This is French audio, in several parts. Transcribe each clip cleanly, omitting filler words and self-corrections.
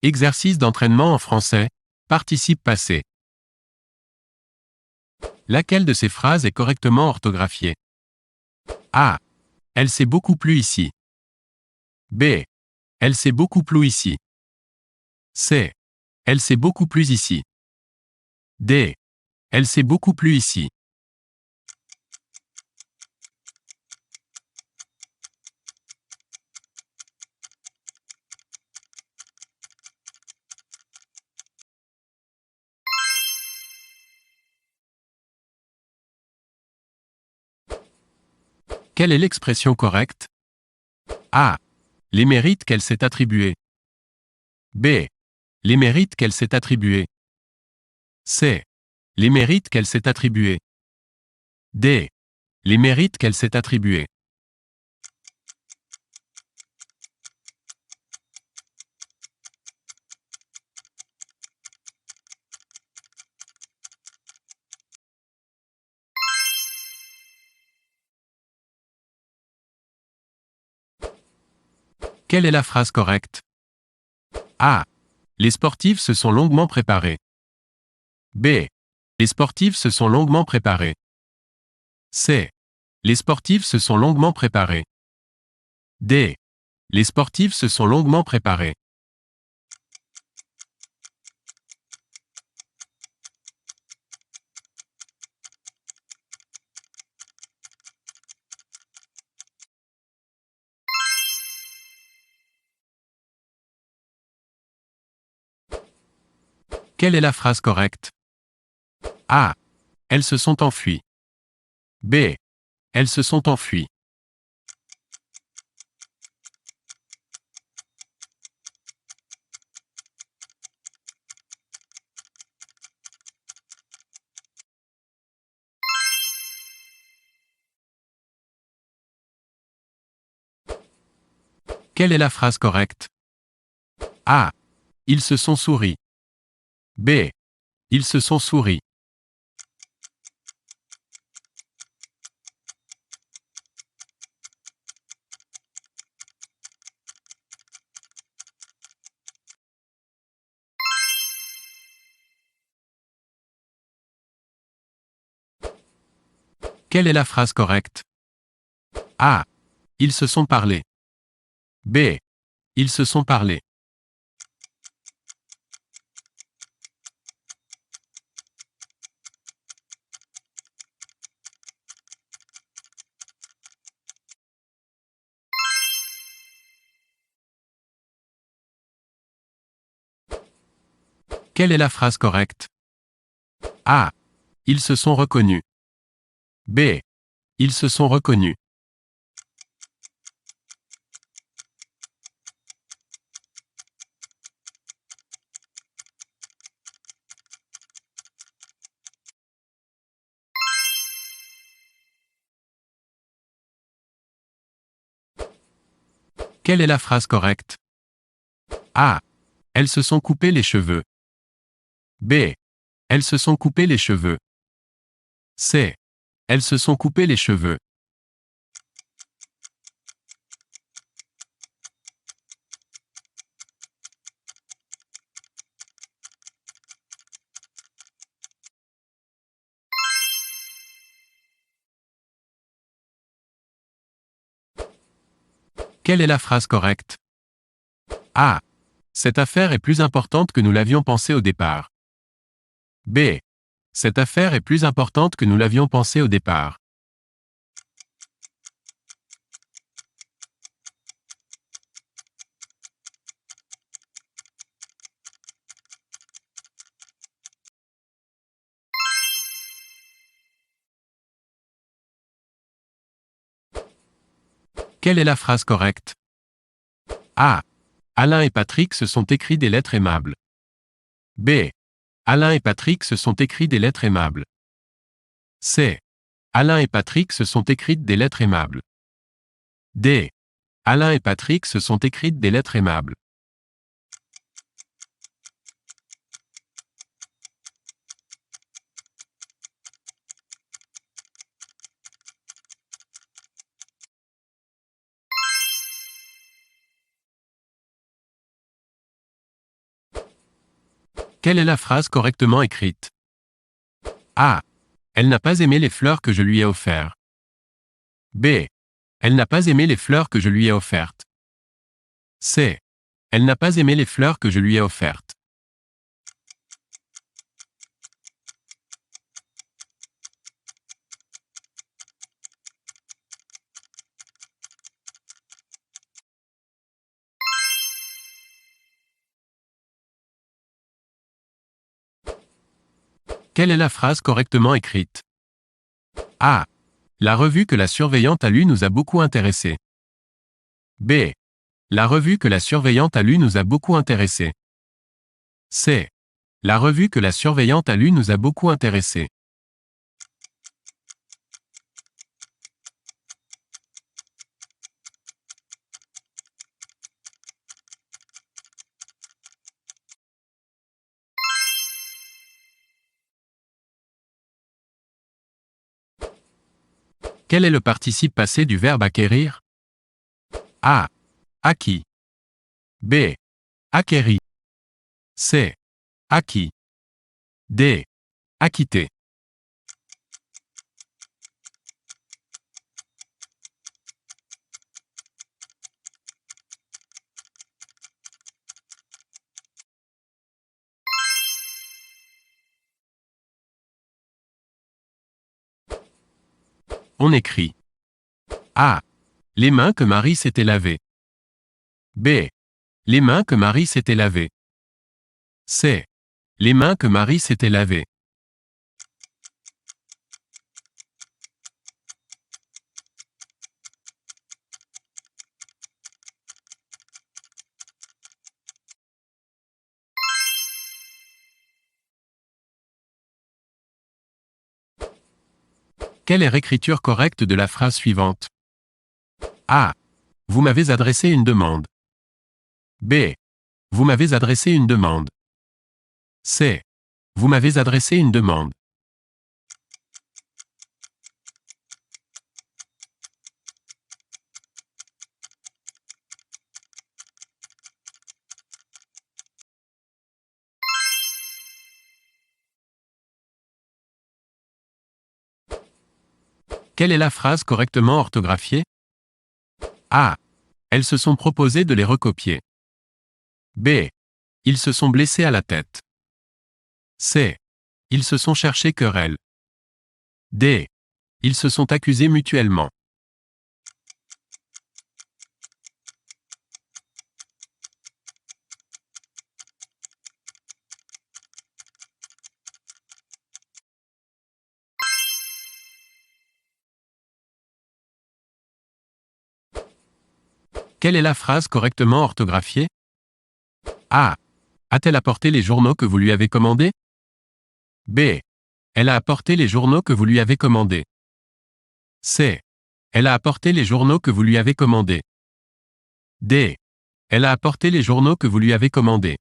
Exercice d'entraînement en français, participe passé. Laquelle de ces phrases est correctement orthographiée? A. Elle s'est beaucoup plu ici. B. Elle s'est beaucoup plu ici. C. Elle s'est beaucoup plu ici. D. Elle s'est beaucoup plu ici. Quelle est l'expression correcte? A. Les mérites qu'elle s'est attribués. B. Les mérites qu'elle s'est attribués. C. Les mérites qu'elle s'est attribués. D. Les mérites qu'elle s'est attribués. Quelle est la phrase correcte? A. Les sportifs se sont longuement préparés. B. Les sportifs se sont longuement préparés. C. Les sportifs se sont longuement préparés. D. Les sportifs se sont longuement préparés. Quelle est la phrase correcte? A. Elles se sont enfuies. B. Elles se sont enfuies. Quelle est la phrase correcte? A. Ils se sont souris. B. Ils se sont souris. Quelle est la phrase correcte? A. Ils se sont parlé. B. Ils se sont parlé. Quelle est la phrase correcte? A. Ils se sont reconnus. B. Ils se sont reconnus. Quelle est la phrase correcte? A. Elles se sont coupées les cheveux. B. Elles se sont coupées les cheveux. C. Elles se sont coupées les cheveux. Quelle est la phrase correcte? A. Cette affaire est plus importante que nous l'avions pensé au départ. B. Cette affaire est plus importante que nous l'avions pensé au départ. Quelle est la phrase correcte? A. Alain et Patrick se sont écrits des lettres aimables. B. Alain et Patrick se sont écrits des lettres aimables. C. Alain et Patrick se sont écrites des lettres aimables. D. Alain et Patrick se sont écrites des lettres aimables. Quelle est la phrase correctement écrite? A. Elle n'a pas aimé les fleurs que je lui ai offertes. B. Elle n'a pas aimé les fleurs que je lui ai offertes. C. Elle n'a pas aimé les fleurs que je lui ai offertes. Quelle est la phrase correctement écrite? A. La revue que la surveillante a lue nous a beaucoup intéressés. B. La revue que la surveillante a lue nous a beaucoup intéressés. C. La revue que la surveillante a lue nous a beaucoup intéressés. Quel est le participe passé du verbe acquérir? A. Acquis. B. Acquéri. C. Acquis. D. Acquitté. On écrit A. Les mains que Marie s'était lavées. B. Les mains que Marie s'était lavées. C. Les mains que Marie s'était lavées. Quelle est l'écriture correcte de la phrase suivante? A. Vous m'avez adressé une demande. B. Vous m'avez adressé une demande. C. Vous m'avez adressé une demande. Quelle est la phrase correctement orthographiée? A. Elles se sont proposées de les recopier. B. Ils se sont blessés à la tête. C. Ils se sont cherchés querelle. D. Ils se sont accusés mutuellement. Quelle est la phrase correctement orthographiée? A. A-t-elle apporté les journaux que vous lui avez commandés? B. Elle a apporté les journaux que vous lui avez commandés. C. Elle a apporté les journaux que vous lui avez commandés. D. Elle a apporté les journaux que vous lui avez commandés.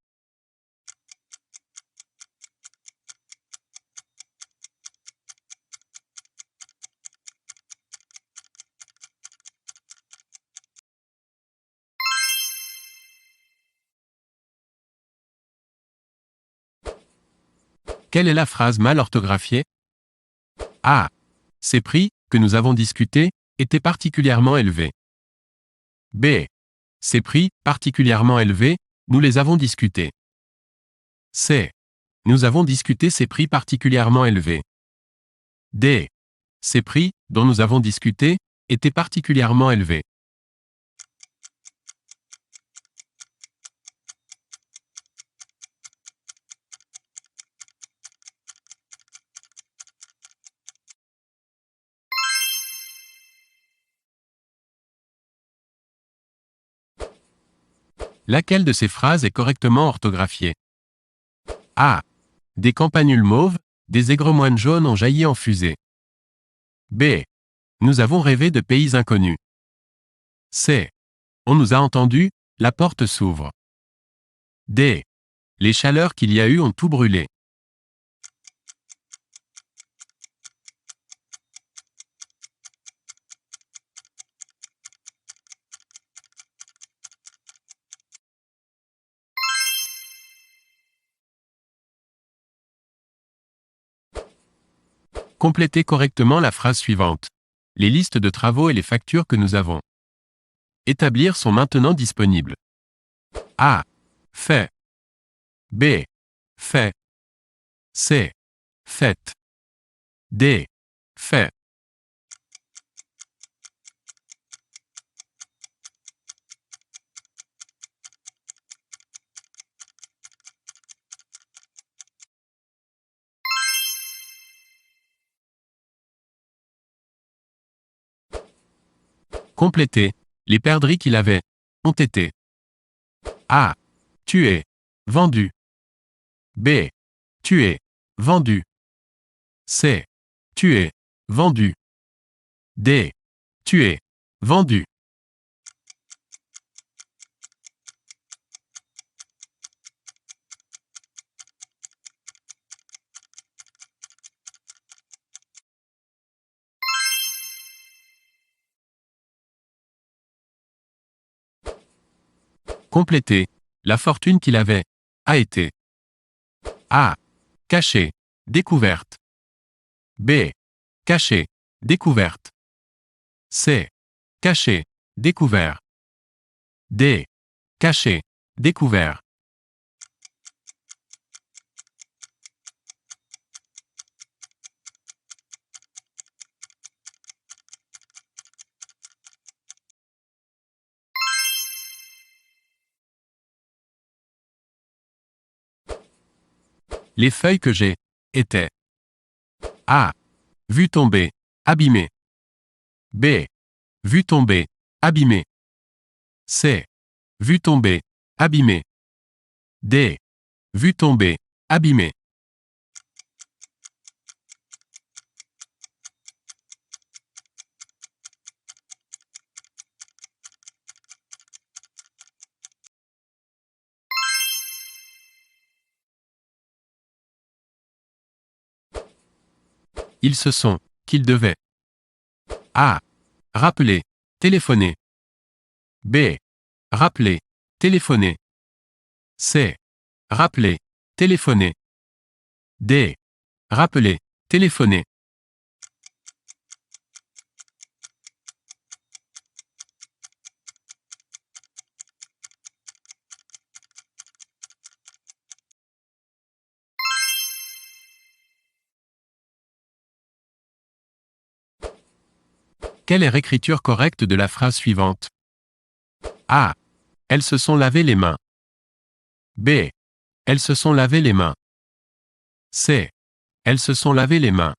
Quelle est la phrase mal orthographiée? A. Ces prix, que nous avons discutés, étaient particulièrement élevés. B. Ces prix, particulièrement élevés, nous les avons discutés. C. Nous avons discuté ces prix particulièrement élevés. D. Ces prix, dont nous avons discuté, étaient particulièrement élevés. Laquelle de ces phrases est correctement orthographiée? A. Des campanules mauves, des aigremoines jaunes ont jailli en fusée. B. Nous avons rêvé de pays inconnus. C. On nous a entendus, la porte s'ouvre. D. Les chaleurs qu'il y a eu ont tout brûlé. Complétez correctement la phrase suivante. Les listes de travaux et les factures que nous avons établir sont maintenant disponibles. A. Fait. B. Fait. C. Fait. D. Fait. Complétez. Les perdrix qu'il avait ont été A. Tué. Vendu. B. Tué. Vendu. C. Tué. Vendu. D. Tué. Vendu. Complétez. La fortune qu'il avait a été A. Cachée. Découverte. B. Cachée. Découverte. C. Caché. Découvert. D. Caché. Découvert. Les feuilles que j'ai étaient A. Vu tomber. Abîmé. B. Vu tomber. Abîmé. C. Vu tomber. Abîmé. D. Vu tomber. Abîmé. Ils se sont, qu'ils devaient. A. Rappeler. Téléphoner. B. Rappeler. Téléphoner. C. Rappeler. Téléphoner. D. Rappeler. Téléphoner. Quelle est l'écriture correcte de la phrase suivante? A. Elles se sont lavé les mains. B. Elles se sont lavé les mains. C. Elles se sont lavé les mains.